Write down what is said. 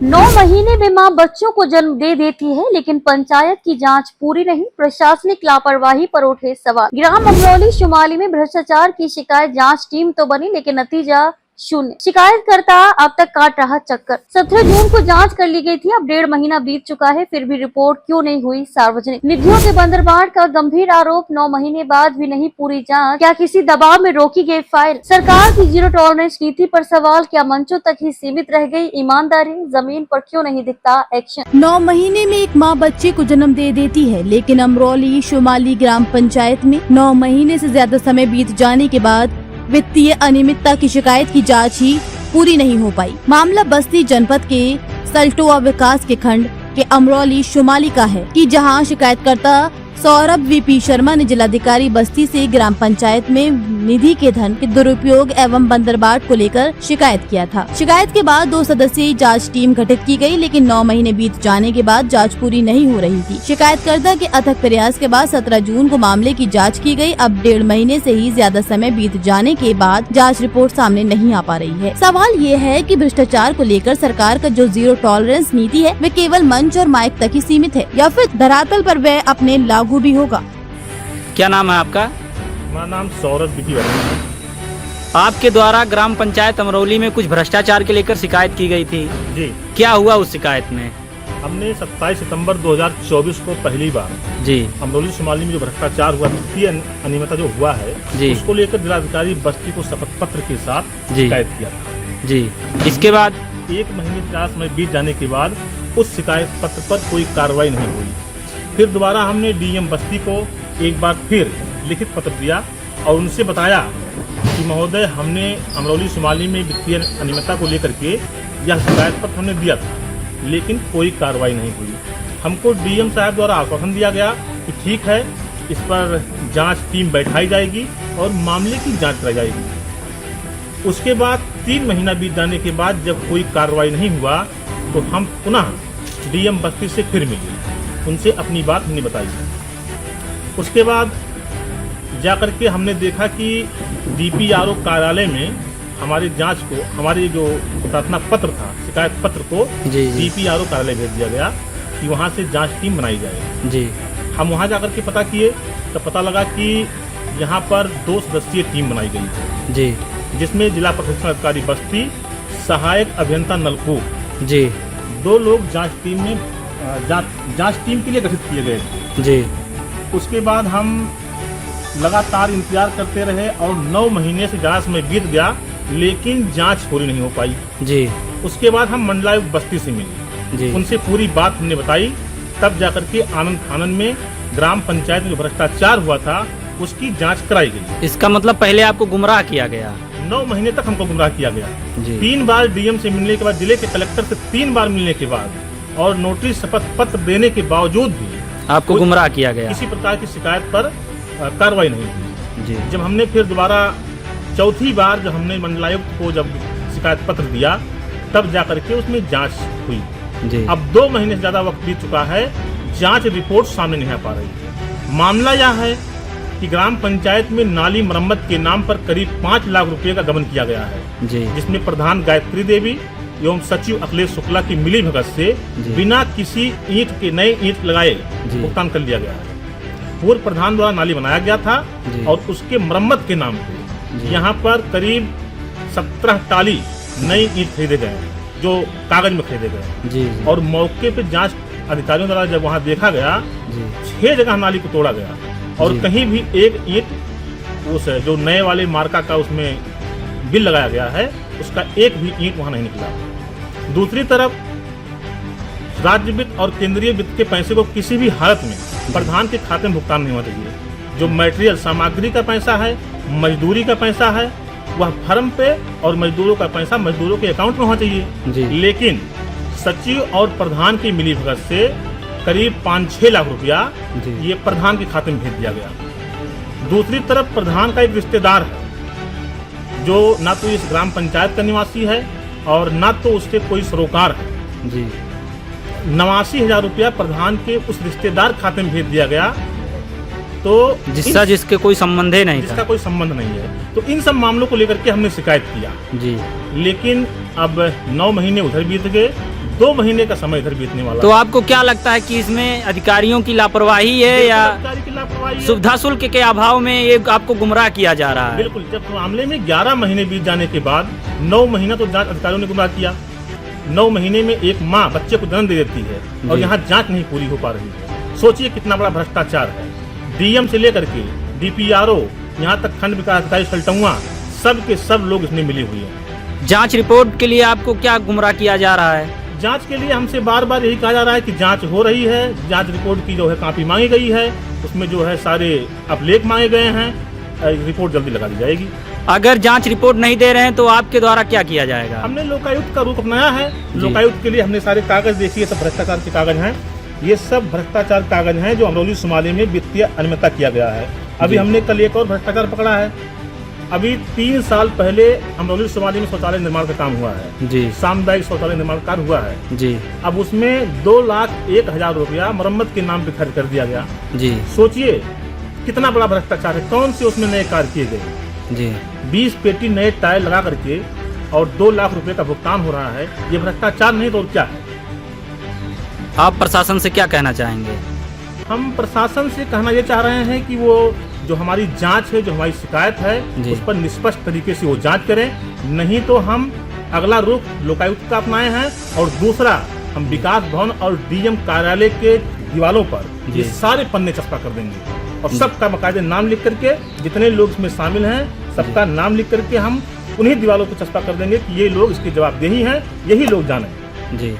9 महीने में मां बच्चों को जन्म दे देती है, लेकिन पंचायत की जांच पूरी नहीं। प्रशासनिक लापरवाही पर उठे सवाल। ग्राम अमरौली शुमाली में भ्रष्टाचार की शिकायत, जांच टीम तो बनी लेकिन नतीजा शून्य। शिकायतकर्ता अब तक काट रहा चक्कर। 17 जून को जांच कर ली गई थी, अब 1.5 महीना बीत चुका है, फिर भी रिपोर्ट क्यों नहीं हुई सार्वजनिक। निधियों के बंदरबांट का गंभीर आरोप, 9 महीने बाद भी नहीं पूरी जांच। क्या किसी दबाव में रोकी गई फाइल? सरकार की जीरो टॉलरेंस नीति पर सवाल, क्या मंचों तक ही सीमित रह गई ईमानदारी? जमीन पर क्यों नहीं दिखता एक्शन? 9 महीने में एक मां बच्चे को जन्म दे देती है, लेकिन अमरौली शुमाली ग्राम पंचायत में 9 महीने से ज्यादा समय बीत जाने के बाद वित्तीय अनियमितता की शिकायत की जांच ही पूरी नहीं हो पाई। मामला बस्ती जनपद के सल्टोआ विकास के खंड के अमरौली शुमाली का है कि जहां शिकायतकर्ता सौरभ वीपी शर्मा ने जिलाधिकारी बस्ती से ग्राम पंचायत में निधि के धन के दुरुपयोग एवं बंदरबाट को लेकर शिकायत किया था। शिकायत के बाद 2 सदस्यीय जांच टीम गठित की गई, लेकिन 9 महीने बीत जाने के बाद जांच पूरी नहीं हो रही थी। शिकायतकर्ता के अथक प्रयास के बाद 17 जून को मामले की जांच की गई। अब 1.5 महीने से ही ज्यादा समय बीत जाने के बाद जांच रिपोर्ट सामने नहीं आ पा रही है। सवाल ये है कि भ्रष्टाचार को लेकर सरकार का जो जीरो टॉलरेंस नीति है, वे केवल मंच और माइक तक ही सीमित है या फिर धरातल पर वह अपने लागू भी होगा। क्या नाम है आपका? मेरा नाम सौरभ विधि वर्मा है। आपके द्वारा ग्राम पंचायत अमरौली में कुछ भ्रष्टाचार के लेकर शिकायत की गई थी जी। क्या हुआ उस शिकायत में? हमने 27 सितंबर 2024 को पहली बार जी अमरौली शुमाली में जो भ्रष्टाचार हुआ, वित्तीय अनियमितता जो हुआ है जी, उसको लेकर जिलाधिकारी बस्ती को शपथ पत्र के साथ जी शिकायत किया था जी। इसके बाद 1 महीने का समय बीत जाने के बाद उस शिकायत पत्र पर कोई कार्रवाई नहीं हुई। फिर दोबारा हमने डीएम बस्ती को एक बार फिर लिखित पत्र दिया और उनसे बताया कि महोदय, हमने अमरौली शुमाली में वित्तीय अनियमितता को लेकर के यह शिकायत पत्र हमने दिया था, लेकिन कोई कार्रवाई नहीं हुई। हमको डीएम साहब द्वारा आश्वासन दिया गया कि ठीक है, इस पर जांच टीम बैठाई जाएगी और मामले की जांच कराई जाएगी। उसके बाद 3 महीना बीत जाने के बाद जब कोई कार्रवाई नहीं हुआ तो हम पुनः डीएम बस्ती से फिर मिले, उनसे अपनी बात हमने बताई। उसके बाद जाकर के हमने देखा कि डीपीआरओ कार्यालय में हमारी जांच को, हमारी जो प्रार्थना पत्र था, शिकायत पत्र को डीपीआरओ कार्यालय भेज दिया गया कि वहां से जांच टीम बनाई जाए जी। हम वहां जाकर के पता किए तो पता लगा कि यहाँ पर 2 सदस्यीय टीम बनाई गई जी, जिसमें जिला प्रशिक्षण अधिकारी बस्ती, सहायक अभियंता नलकूप जी, 2 लोग जांच टीम में जांच टीम के लिए गठित किए गए जी। उसके बाद हम लगातार इंतजार करते रहे और 9 महीने से ज्यादा समय बीत गया, लेकिन जांच पूरी नहीं हो पाई जी। उसके बाद हम मंडलायुक्त बस्ती से मिले जी, उनसे पूरी बात हमने बताई। तब जाकर के आनंद फानन में ग्राम पंचायत में जो भ्रष्टाचार हुआ था उसकी जांच कराई गई। इसका मतलब पहले आपको गुमराह किया गया? 9 महीने तक हमको गुमराह किया गया जी। 3 बार डीएम से मिलने के बाद, जिले के कलेक्टर से 3 बार मिलने के बाद और नोटिस शपथ पत्र देने के बावजूद भी आपको गुमराह किया गया। किसी प्रकार की शिकायत पर कार्रवाई नहीं हुई जी। जब हमने फिर दोबारा चौथी बार जब हमने मंडलायुक्त को जब शिकायत पत्र दिया, तब जाकर के उसमें जांच हुई जी। अब 2 महीने से ज्यादा वक्त बीत चुका है, जांच रिपोर्ट सामने नहीं आ पा रही। मामला यह है कि ग्राम पंचायत में नाली मरम्मत के नाम पर करीब 5 लाख रुपए का गबन किया गया है जी, जिसमें प्रधान गायत्री देवी एवं सचिव अखिलेश शुक्ला की मिली भगत से बिना किसी ईंट के नए ईंट लगाए भुगतान कर लिया गया है। पूर्व प्रधान द्वारा नाली बनाया गया था और उसके मरम्मत के नाम पे यहाँ पर करीब 17 टाली नई ईंट खरीदे गए, जो कागज में खरीदे गए और मौके पे जांच अधिकारियों द्वारा जब वहाँ देखा गया 6 जगह नाली को तोड़ा गया और कहीं भी एक ईंट उस जो नए वाले मार्का का उसमें बिल लगाया गया है उसका एक भी ईंट वहाँ नहीं निकला। दूसरी तरफ राज्य वित्त और केंद्रीय वित्त के पैसे को किसी भी हालत में प्रधान के खाते में भुगतान नहीं होना चाहिए। जो मटेरियल सामग्री का पैसा है, मजदूरी का पैसा है, वह फर्म पे और मजदूरों का पैसा मजदूरों के अकाउंट में होना चाहिए। लेकिन सचिव और प्रधान की मिली भगत से करीब 5-6 लाख रुपया ये प्रधान के खाते में भेज दिया गया। दूसरी तरफ प्रधान का एक रिश्तेदार है जो ना तो इस ग्राम पंचायत का निवासी है और ना तो उसके कोई सरोकार है जी। 89,000 रुपया प्रधान के उस रिश्तेदार खाते में भेज दिया गया, तो जिसके कोई संबंध ही नहीं, जिसका कोई संबंध नहीं है। तो इन सब मामलों को लेकर के हमने शिकायत किया जी। लेकिन अब 9 महीने उधर बीत गए, 2 महीने का समय इधर बीतने वाला तो आपको क्या लगता है कि इसमें अधिकारियों की लापरवाही है या अधिकारी की लापरवाही है। सुविधा शुल्क के अभाव में ये आपको गुमराह किया जा रहा है? बिल्कुल, जब मामले में 11 महीने बीत जाने के बाद 9 महीना तो जांच अधिकारियों ने गुमराह किया। 9 महीने में एक माँ बच्चे को जन्म दे देती है और यहाँ जांच नहीं पूरी हो पा रही है। सोचिए कितना बड़ा भ्रष्टाचार है। डीएम से लेकर के डीपीआरओ, यहाँ तक खंड विकास अधिकारी सल्टुआ, सब के सब लोग इसमें मिले हुए हैं। जांच रिपोर्ट के लिए आपको क्या गुमराह किया जा रहा है? जांच के लिए हमसे बार बार यही कहा जा रहा है कि जांच हो रही है, जांच रिपोर्ट की जो है कॉपी मांगी गई है, उसमें जो है सारे अभिलेख मांगे गए हैं, रिपोर्ट जल्दी लगा दी जाएगी। अगर जांच रिपोर्ट नहीं दे रहे हैं तो आपके द्वारा क्या किया जाएगा? हमने लोकायुक्त का रूप अपनाया है। लोकायुक्त के लिए हमने सारे कागज देखिए, सब भ्रष्टाचार के कागज हैं। ये सब भ्रष्टाचार कागज हैं जो अमरौली शुमाली में वित्तीय अनियमितता किया गया है। अभी हमने कल एक और भ्रष्टाचार पकड़ा है। अभी 3 साल पहले अमरौली शुमाली में शौचालय निर्माण का काम हुआ है जी, सामुदायिक शौचालय निर्माण कार्य हुआ है जी। अब उसमें 2,01,000 रुपया मरम्मत के नाम पे खर्च कर दिया गया। जी, सोचिए कितना बड़ा भ्रष्टाचार है। कौन से उसमें नए कार्य किए गए? जी। 20 पेटी नए टायर लगा करके और 2 लाख रुपए का भुगतान हो रहा है। ये भ्रष्टाचार नहीं तो और क्या है? आप प्रशासन से क्या कहना चाहेंगे? हम प्रशासन से कहना ये चाह रहे हैं कि वो जो हमारी जांच है, जो हमारी शिकायत है, जी। उस पर निष्पक्ष तरीके से वो जांच करें। नहीं तो हम अगला रुख लोकायुक्त का अपनाए हैं और दूसरा हम विकास भवन और डीएम कार्यालय के दीवारों पर ये सारे पन्ने चस्पा कर देंगे और सबका बाकायदे नाम लिख करके, जितने लोग इसमें शामिल हैं सबका नाम लिख करके हम उन्हीं दीवारों पर चस्पा कर देंगे कि ये लोग इसकी जवाबदेही हैं, यही लोग जाने। जी।